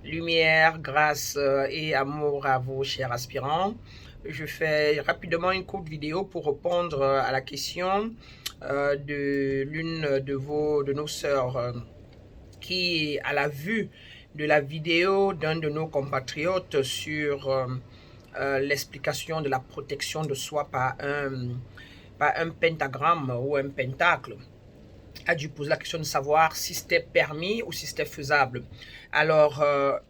Lumière, grâce et amour à vous, chers aspirants. Je fais rapidement une courte vidéo pour répondre à la question de l'une de nos sœurs qui, à la vue de la vidéo d'un de nos compatriotes sur l'explication de la protection de soi par un pentagramme ou un pentacle, a dû poser la question de savoir si c'était permis ou si c'était faisable. Alors,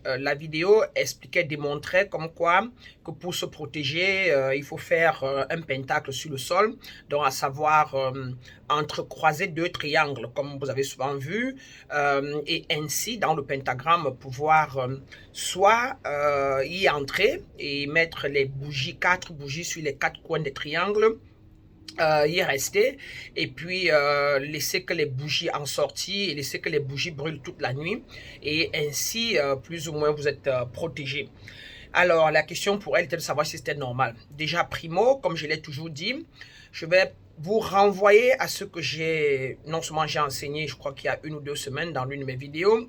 la vidéo expliquait, démontrait comme quoi que pour se protéger, il faut faire un pentacle sur le sol, donc à savoir entrecroiser deux triangles, comme vous avez souvent vu, et ainsi, dans le pentagramme, pouvoir soit y entrer et mettre les bougies, 4 bougies sur les 4 coins des triangles, y rester et puis laisser que les bougies en sortie et laisser que les bougies brûlent toute la nuit et ainsi plus ou moins vous êtes protégé. Alors la question pour elle était de savoir si c'était normal. Déjà primo, comme je l'ai toujours dit, je vais vous renvoyer à ce que j'ai non seulement j'ai enseigné, je crois qu'il y a 1 ou 2 semaines dans l'une de mes vidéos,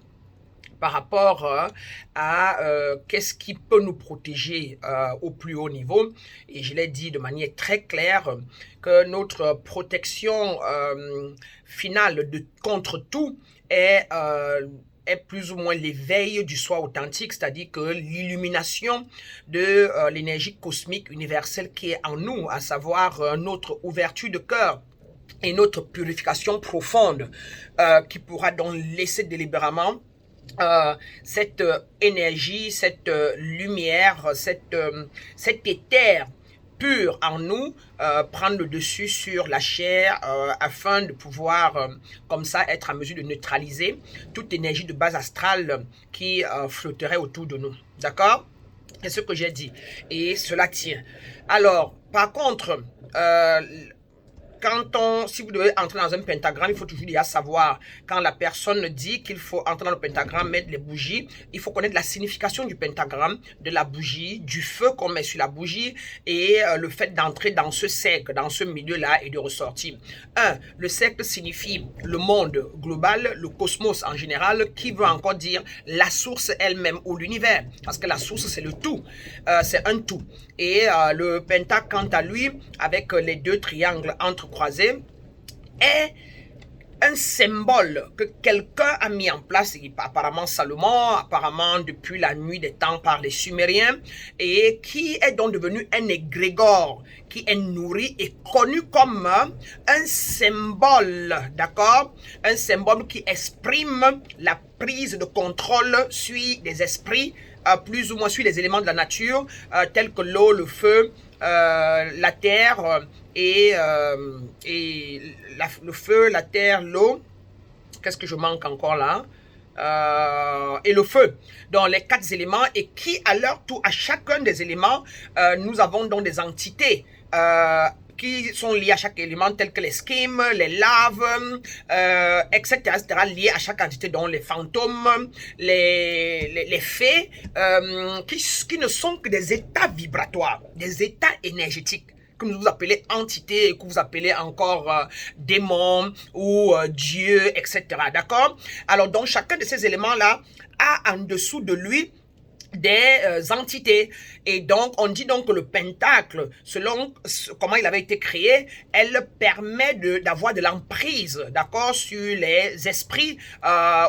par rapport à qu'est-ce qui peut nous protéger au plus haut niveau. Et je l'ai dit de manière très claire que notre protection finale contre tout est plus ou moins l'éveil du soi authentique, c'est-à-dire que l'illumination de l'énergie cosmique universelle qui est en nous, à savoir notre ouverture de cœur et notre purification profonde qui pourra donc laisser délibérément cette énergie, cette lumière, cet éther pur en nous prendre le dessus sur la chair afin de pouvoir comme ça être en mesure de neutraliser toute énergie de base astrale qui flotterait autour de nous. D'accord? C'est ce que j'ai dit. Et cela tient. Alors, par contre, si vous devez entrer dans un pentagramme, il faut toujours déjà savoir, quand la personne dit qu'il faut entrer dans le pentagramme, mettre les bougies, il faut connaître la signification du pentagramme, de la bougie, du feu qu'on met sur la bougie et le fait d'entrer dans ce cercle, dans ce milieu-là et de ressortir. Le cercle signifie le monde global, le cosmos en général, qui veut encore dire la source elle-même ou l'univers, parce que la source c'est le tout, c'est un tout. Et le pentacle, quant à lui, avec les deux triangles entrecroisés, est un symbole que quelqu'un a mis en place, apparemment Salomon, apparemment depuis la nuit des temps par les Sumériens, et qui est donc devenu un égrégore, qui est nourri et connu comme un symbole, d'accord? Un symbole qui exprime la prise de contrôle sur des esprits, plus ou moins sur les éléments de la nature, tels que l'eau, le feu, la terre le feu, la terre, l'eau. Qu'est-ce que je manque encore là? Et le feu. Donc les 4 éléments et qui à leur tour, à chacun des éléments, nous avons donc des entités qui sont liées à chaque élément, tels que les schimes, les laves, etc., etc., liés à chaque entité, dont les fantômes, les fées, qui ne sont que des états vibratoires, des états énergétiques que vous appelez entité et que vous appelez encore démon ou Dieu, etc. D'accord? Alors, donc, chacun de ces éléments-là a en dessous de lui des entités. Et donc, on dit donc que le pentacle, selon comment il avait été créé, elle permet d'avoir de l'emprise, d'accord, sur les esprits,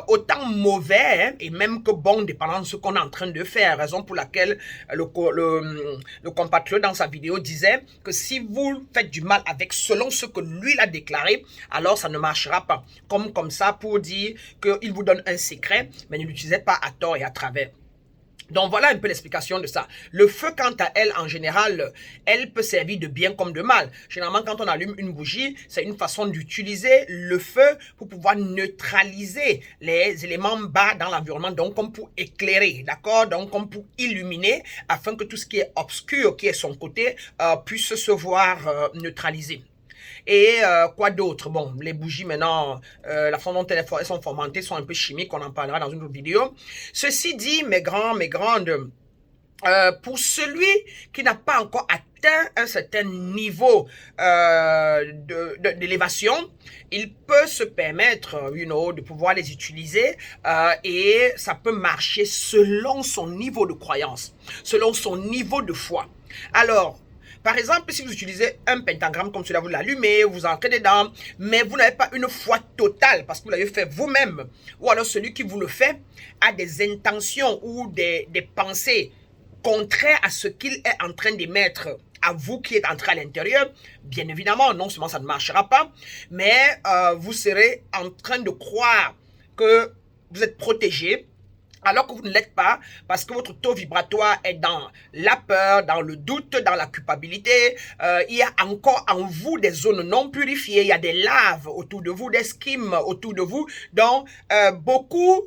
autant mauvais, hein, et même que bons, dépendant de ce qu'on est en train de faire. Raison pour laquelle le compatriote dans sa vidéo disait que si vous faites du mal avec selon ce que lui l'a déclaré, alors ça ne marchera pas. Comme ça pour dire qu'il vous donne un secret, mais ne l'utilisez pas à tort et à travers. Donc voilà un peu l'explication de ça. Le feu, quant à elle, en général, elle peut servir de bien comme de mal. Généralement, quand on allume une bougie, c'est une façon d'utiliser le feu pour pouvoir neutraliser les éléments bas dans l'environnement, donc comme pour éclairer, d'accord? Donc comme pour illuminer, afin que tout ce qui est obscur, qui est son côté, puisse se voir neutralisé. Et quoi d'autre? Bon, les bougies maintenant, la façon dont elles sont formatées sont un peu chimiques, on en parlera dans une autre vidéo. Ceci dit, mes grandes, pour celui qui n'a pas encore atteint un certain niveau d'élévation, il peut se permettre, de pouvoir les utiliser et ça peut marcher selon son niveau de croyance, selon son niveau de foi. Alors, par exemple, si vous utilisez un pentagramme comme cela, vous l'allumez, vous entrez dedans, mais vous n'avez pas une foi totale parce que vous l'avez fait vous-même, ou alors celui qui vous le fait a des intentions ou des pensées contraires à ce qu'il est en train d'émettre à vous qui êtes entré à l'intérieur, bien évidemment, non seulement ça ne marchera pas, mais vous serez en train de croire que vous êtes protégé, alors que vous ne l'êtes pas, parce que votre taux vibratoire est dans la peur, dans le doute, dans la culpabilité. Il y a encore en vous des zones non purifiées, il y a des laves autour de vous, des schimes autour de vous. Donc, beaucoup,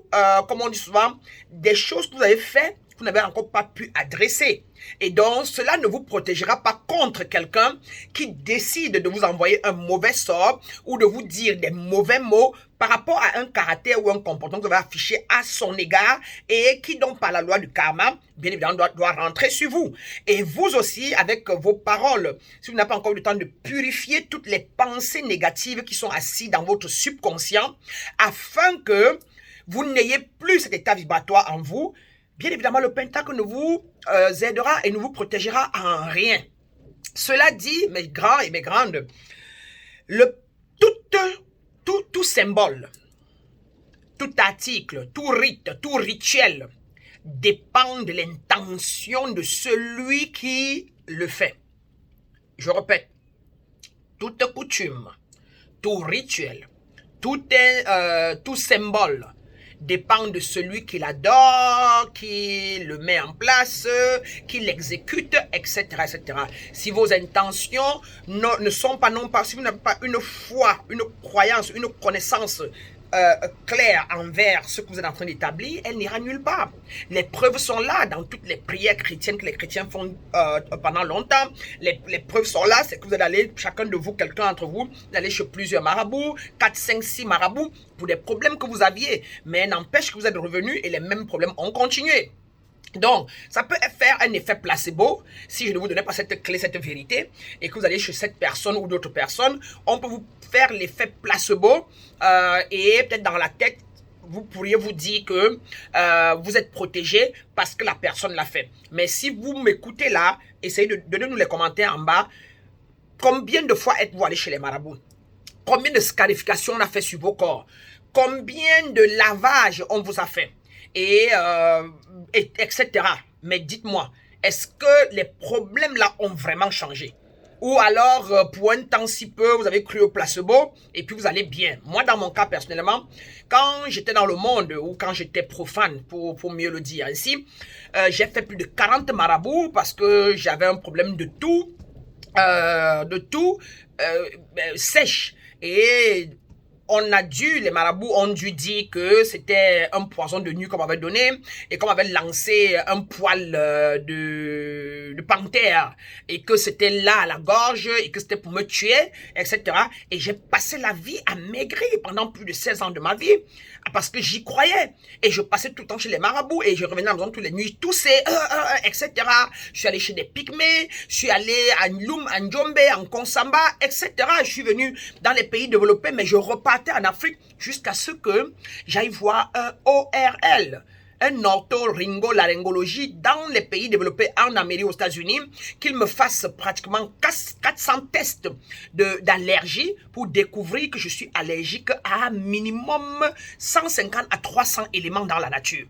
comme on dit souvent, des choses que vous avez faites, vous n'avez encore pas pu adresser. Et donc, cela ne vous protégera pas contre quelqu'un qui décide de vous envoyer un mauvais sort ou de vous dire des mauvais mots par rapport à un caractère ou un comportement que vous avez affiché à son égard et qui, donc, par la loi du karma, bien évidemment, doit rentrer sur vous. Et vous aussi, avec vos paroles, si vous n'avez pas encore eu le temps de purifier toutes les pensées négatives qui sont assises dans votre subconscient, afin que vous n'ayez plus cet état vibratoire en vous, bien évidemment, le pentacle ne vous aidera et ne vous protégera en rien. Cela dit, mes grands et mes grandes, tout symbole, tout article, tout rite, tout rituel dépend de l'intention de celui qui le fait. Je répète, toute coutume, tout rituel, tout symbole dépend de celui qui l'adore, qui le met en place, qui l'exécute, etc., etc. Si vos intentions ne sont pas, non pas, si vous n'avez pas une foi, une croyance, une connaissance claire envers ce que vous êtes en train d'établir, elle n'ira nulle part. Les preuves sont là dans toutes les prières chrétiennes que les chrétiens font pendant longtemps. Les preuves sont là, c'est que vous allez aller, chacun de vous, quelqu'un d'entre vous, vous allez chez plusieurs marabouts, 4, 5, 6 marabouts, pour des problèmes que vous aviez. Mais n'empêche que vous êtes revenus et les mêmes problèmes ont continué. Donc, ça peut faire un effet placebo si je ne vous donnais pas cette clé, cette vérité, et que vous allez chez cette personne ou d'autres personnes, on peut vous faire l'effet placebo et peut-être dans la tête, vous pourriez vous dire que vous êtes protégé parce que la personne l'a fait. Mais si vous m'écoutez là, essayez de donner nous les commentaires en bas. Combien de fois êtes-vous allé chez les marabouts? Combien de scarifications on a fait sur vos corps? Combien de lavages on vous a fait? Etc. Mais dites-moi, est-ce que les problèmes là ont vraiment changé? Ou alors, pour un temps si peu, vous avez cru au placebo et puis vous allez bien. Moi, dans mon cas, personnellement, quand j'étais dans le monde ou quand j'étais profane, pour mieux le dire ainsi, j'ai fait plus de 40 marabouts parce que j'avais un problème de tout sèche. Et les marabouts ont dû dire que c'était un poison de nuit qu'on m'avait donné et qu'on m'avait lancé un poil de panthère et que c'était là à la gorge et que c'était pour me tuer, etc. Et j'ai passé la vie à maigrir pendant plus de 16 ans de ma vie parce que j'y croyais. Et je passais tout le temps chez les marabouts et je revenais à la maison toutes les nuits, toussé, etc. Je suis allé chez des pygmées, je suis allé à Nloum, à Njombe, en Konsamba, etc. Je suis venu dans les pays développés, mais je repartais en Afrique jusqu'à ce que j'aille voir un ORL, un orthoryngolaryngologie dans les pays développés en Amérique aux États-Unis, qu'il me fasse pratiquement 400 tests d'allergie pour découvrir que je suis allergique à minimum 150 à 300 éléments dans la nature.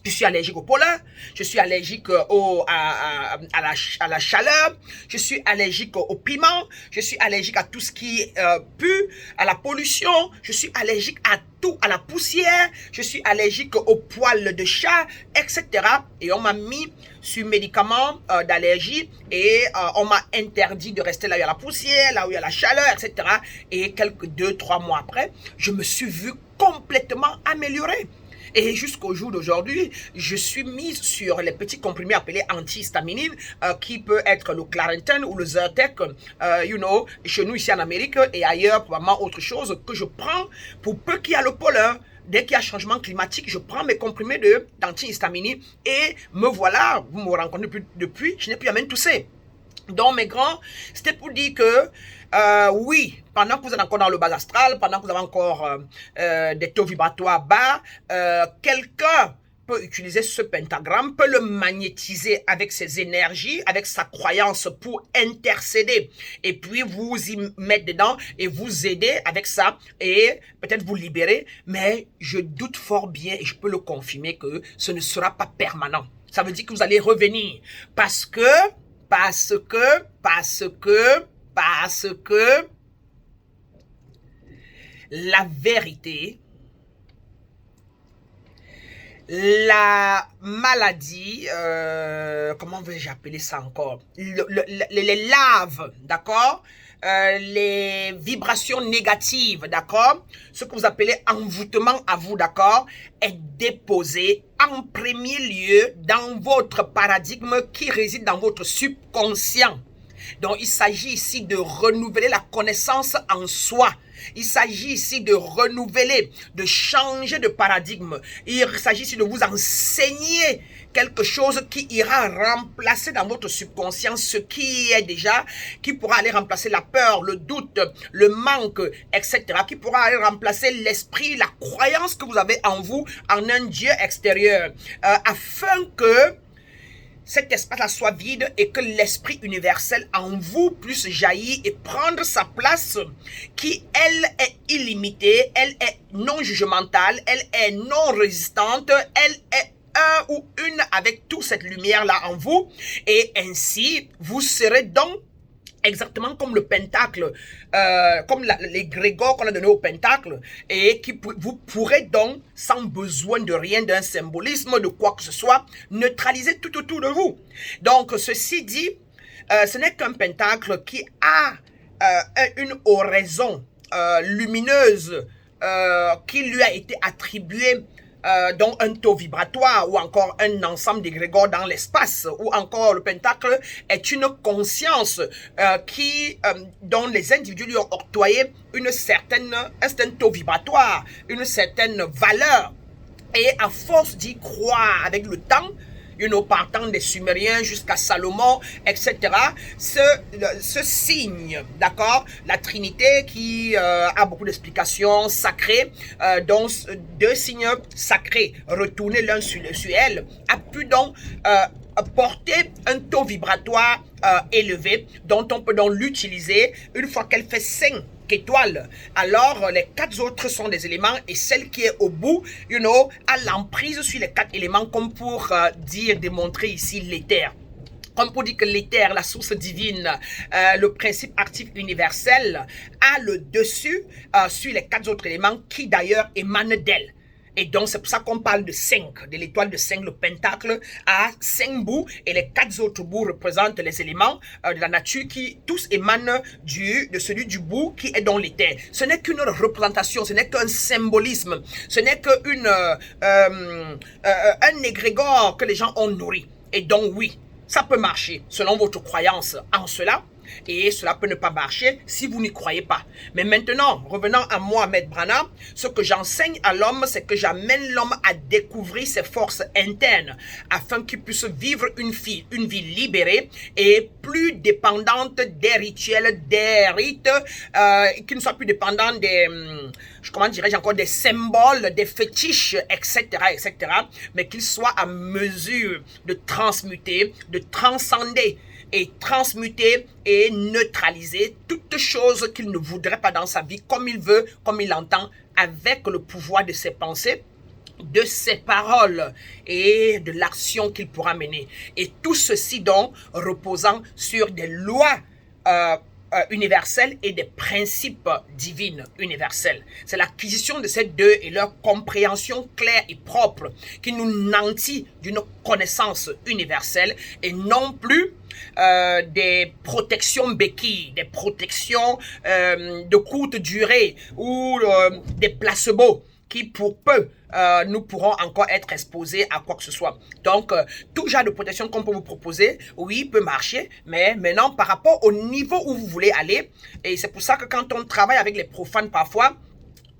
Je suis allergique au pollen, je suis allergique à la chaleur, je suis allergique au piment, je suis allergique à tout ce qui pue, à la pollution, je suis allergique à tout, à la poussière, je suis allergique aux poils de chat, etc. Et on m'a mis sur médicaments d'allergie et on m'a interdit de rester là où il y a la poussière, là où il y a la chaleur, etc. Et quelques 2-3 mois après, je me suis vu complètement amélioré. Et jusqu'au jour d'aujourd'hui, je suis mise sur les petits comprimés appelés antihistaminides, qui peut être le Claritin ou le Zyrtec, chez nous ici en Amérique et ailleurs, probablement autre chose que je prends pour peu qu'il y a le pollen. dès qu'il y a changement climatique, je prends mes comprimés d'antihistaminique et me voilà, vous me rencontrez depuis, je n'ai plus à même tousser. Donc, mes grands, c'était pour dire que, oui, pendant que vous êtes encore dans le bas astral, pendant que vous avez encore des taux vibratoires bas, quelqu'un peut utiliser ce pentagramme, peut le magnétiser avec ses énergies, avec sa croyance pour intercéder. Et puis, vous y mettre dedans et vous aider avec ça et peut-être vous libérer. Mais je doute fort bien et je peux le confirmer que ce ne sera pas permanent. Ça veut dire que vous allez revenir parce que la vérité, la maladie, comment vais-je appeler ça encore? Les laves, d'accord? Les vibrations négatives, d'accord? Ce que vous appelez envoûtement à vous, d'accord? Est déposé en premier lieu dans votre paradigme qui réside dans votre subconscient. Donc, il s'agit ici de renouveler la connaissance en soi. Il s'agit ici de renouveler, de changer de paradigme. Il s'agit ici de vous enseigner quelque chose qui ira remplacer dans votre subconscient ce qui est déjà, qui pourra aller remplacer la peur, le doute, le manque, etc. Qui pourra aller remplacer l'esprit, la croyance que vous avez en vous, en un Dieu extérieur. Afin que cet espace-là soit vide et que l'esprit universel en vous puisse jaillir et prendre sa place qui, elle, est illimitée, elle est non jugementale, elle est non résistante, elle est un ou une avec toute cette lumière-là en vous. Et ainsi, vous serez donc exactement comme le pentacle, comme les grégores qu'on a donné au pentacle, et qui vous pourrez donc, sans besoin de rien, d'un symbolisme, de quoi que ce soit, neutraliser tout autour de vous. Donc, ceci dit, ce n'est qu'un pentacle qui a une oraison lumineuse qui lui a été attribuée, donc un taux vibratoire ou encore un ensemble d'égrégores dans l'espace, ou encore le pentacle est une conscience dont les individus lui ont octroyé un certain taux vibratoire, une certaine valeur. Et à force d'y croire avec le temps, partant des Sumériens jusqu'à Salomon, etc. Ce signe, d'accord, la Trinité qui a beaucoup d'explications sacrées, dont deux signes sacrés retournés l'un sur elle, a pu donc porter un taux vibratoire élevé, dont on peut donc l'utiliser une fois qu'elle fait 5 étoiles. Alors, les 4 autres sont des éléments et celle qui est au bout, a l'emprise sur les 4 éléments, comme pour démontrer ici l'éther. Comme pour dire que l'éther, la source divine, le principe actif universel, a le dessus sur les 4 autres éléments qui d'ailleurs émanent d'elle. Et donc, c'est pour ça qu'on parle de 5, de l'étoile de 5, le pentacle a 5 bouts et les 4 autres bouts représentent les éléments de la nature qui tous émanent de celui du bout qui est dans l'éther. Ce n'est qu'une représentation, ce n'est qu'un symbolisme, ce n'est qu'un égrégore que les gens ont nourri. Et donc, oui, ça peut marcher selon votre croyance en cela. Et cela peut ne pas marcher si vous n'y croyez pas. Mais maintenant, revenant à moi, Maître Branham, ce que j'enseigne à l'homme, c'est que j'amène l'homme à découvrir ses forces internes afin qu'il puisse vivre une vie libérée et plus dépendante des rituels, des rites, qui ne soit plus dépendant des, comment dirais-je encore, des symboles, des fétiches, etc., etc., mais qu'il soit à mesure de transmuter, de transcender et transmuter et neutraliser toute chose qu'il ne voudrait pas dans sa vie, comme il veut, comme il l'entend, avec le pouvoir de ses pensées, de ses paroles et de l'action qu'il pourra mener. Et tout ceci donc reposant sur des lois universelles et des principes divines universels. C'est l'acquisition de ces deux et leur compréhension claire et propre qui nous nantit d'une connaissance universelle et non plus des protections béquilles, des protections de courte durée ou des placebos qui pour peu nous pourrons encore être exposés à quoi que ce soit. Donc, tout genre de protection qu'on peut vous proposer, oui, peut marcher, mais maintenant, par rapport au niveau où vous voulez aller, et c'est pour ça que quand on travaille avec les profanes parfois,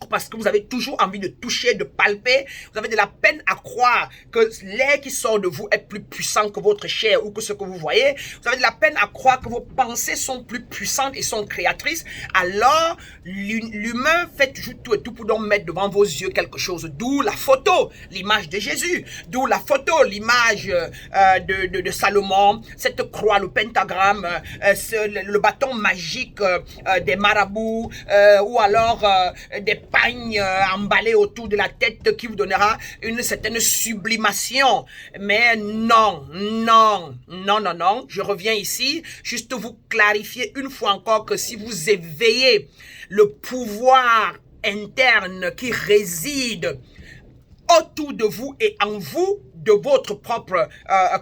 parce que vous avez toujours envie de toucher, de palper. Vous avez de la peine à croire que l'air qui sort de vous est plus puissant que votre chair ou que ce que vous voyez. Vous avez de la peine à croire que vos pensées sont plus puissantes et sont créatrices. Alors, l'humain fait toujours tout et tout pour donc mettre devant vos yeux quelque chose. D'où la photo, l'image de Jésus. D'où la photo, l'image de Salomon, cette croix, le pentagramme, le bâton magique des marabouts, ou alors des pagnes emballées autour de la tête qui vous donnera une certaine sublimation. Mais non, non, non, non, non. Je reviens ici, juste vous clarifier une fois encore que si vous éveillez le pouvoir interne qui réside autour de vous et en vous, de votre propre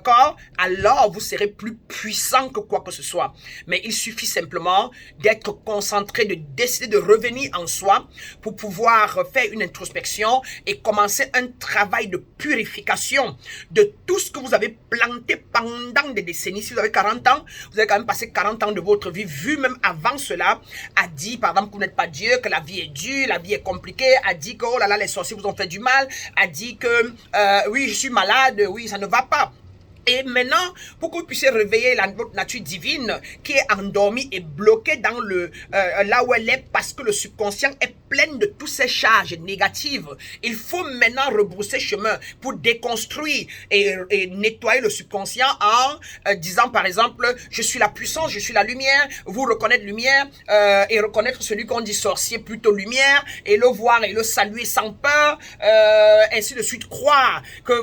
corps, alors vous serez plus puissant que quoi que ce soit. Mais il suffit simplement d'être concentré, de décider de revenir en soi pour pouvoir faire une introspection et commencer un travail de purification de tout ce que vous avez planté pendant des décennies. Si vous avez 40 ans, vous avez quand même passé 40 ans de votre vie, vu même avant cela, a dit par exemple que vous n'êtes pas Dieu, que la vie est dure, la vie est compliquée, a dit que oh là là, les sorciers vous ont fait du mal, a dit que oui, je suis malade, oui, ça ne va pas. Et maintenant, pour que vous puissiez réveiller votre nature divine qui est endormie et bloquée dans là où elle est parce que le subconscient est plein de toutes ces charges négatives, il faut maintenant rebrousser chemin pour déconstruire et nettoyer le subconscient en disant par exemple, je suis la puissance, je suis la lumière, vous reconnaître lumière et reconnaître celui qu'on dit sorcier plutôt lumière et le voir et le saluer sans peur, ainsi de suite, croire que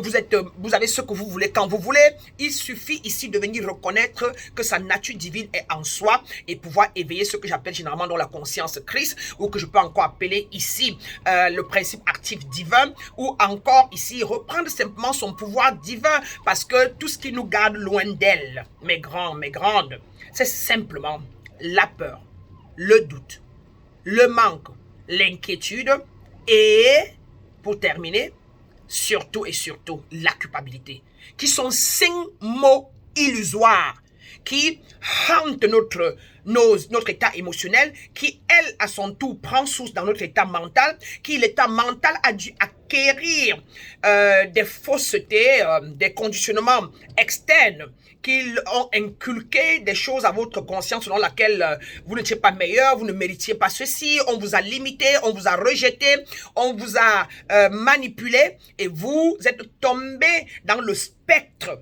vous avez ce que vous voulez quand vous voulez. Il suffit ici de venir reconnaître que sa nature divine est en soi et pouvoir éveiller ce que j'appelle généralement dans la conscience Christ, ou que je peux encore appeler ici le principe actif divin, ou encore ici reprendre simplement son pouvoir divin, parce que tout ce qui nous garde loin d'elle, mes grands, mes grandes, c'est simplement la peur, le doute, le manque, l'inquiétude et, pour terminer, surtout et surtout la culpabilité, qui sont 5 mots illusoires qui hantent notre état émotionnel, qui, elle, à son tour, prend source dans notre état mental, qui, l'état mental, a dû acquérir des faussetés, des conditionnements externes, qui ont inculqué des choses à votre conscience selon laquelle vous n'étiez pas meilleur, vous ne méritiez pas ceci, on vous a limité, on vous a rejeté, on vous a manipulé, et vous êtes tombé dans le spectre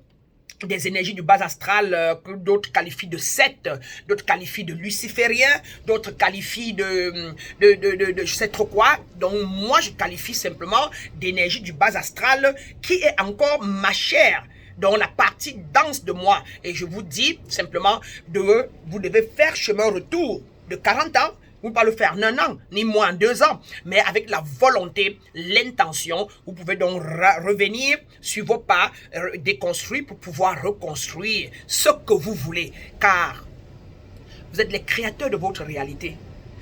des énergies du bas astral que d'autres qualifient de secte, d'autres qualifient de luciférien, d'autres qualifient de je sais trop quoi. Donc moi je qualifie simplement d'énergie du bas astral qui est encore ma chair, dans la partie dense de moi. Et je vous dis simplement, vous devez faire chemin retour de 40 ans. Vous ne pouvez pas le faire en 1 an, ni moins en 2 ans, mais avec la volonté, l'intention, vous pouvez donc revenir sur vos pas, déconstruire pour pouvoir reconstruire ce que vous voulez. Car vous êtes les créateurs de votre réalité.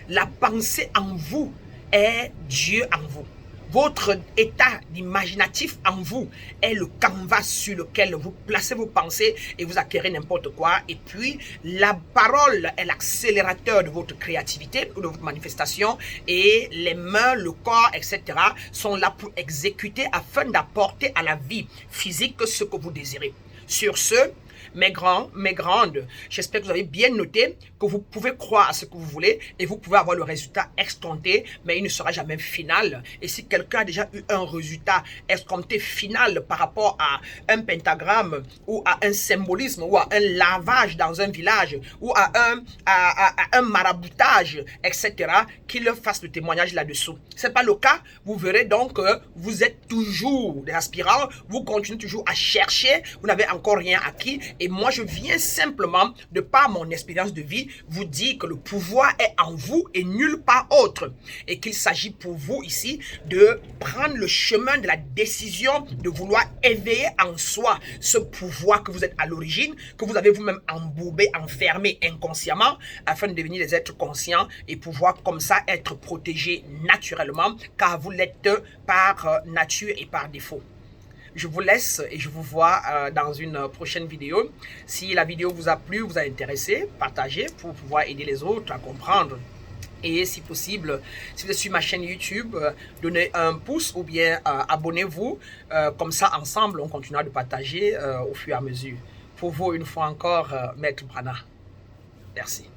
La pensée en vous est Dieu en vous. Votre état imaginatif en vous est le canvas sur lequel vous placez vos pensées et vous acquérez n'importe quoi. Et puis, la parole est l'accélérateur de votre créativité ou de votre manifestation. Et les mains, le corps, etc. sont là pour exécuter afin d'apporter à la vie physique ce que vous désirez. Sur ce, mes grands, mes grandes, j'espère que vous avez bien noté que vous pouvez croire à ce que vous voulez et vous pouvez avoir le résultat escompté, mais il ne sera jamais final. Et si quelqu'un a déjà eu un résultat escompté final par rapport à un pentagramme ou à un symbolisme ou à un lavage dans un village ou à un maraboutage, etc., qu'il fasse le témoignage là-dessous. Ce n'est pas le cas. Vous verrez donc que vous êtes toujours des aspirants, vous continuez toujours à chercher, vous n'avez encore rien acquis. Et moi, je viens simplement, de par mon expérience de vie, vous dire que le pouvoir est en vous et nulle part autre. Et qu'il s'agit pour vous ici de prendre le chemin de la décision de vouloir éveiller en soi ce pouvoir que vous êtes à l'origine, que vous avez vous-même embourbé, enfermé inconsciemment, afin de devenir des êtres conscients et pouvoir comme ça être protégés naturellement, car vous l'êtes par nature et par défaut. Je vous laisse et je vous vois dans une prochaine vidéo. Si la vidéo vous a plu, vous a intéressé, partagez pour pouvoir aider les autres à comprendre Et si possible, si vous êtes sur ma chaîne YouTube, donnez un pouce ou bien abonnez-vous. Comme ça, ensemble, on continuera de partager au fur et à mesure. Pour vous, une fois encore, Maître Brana. Merci.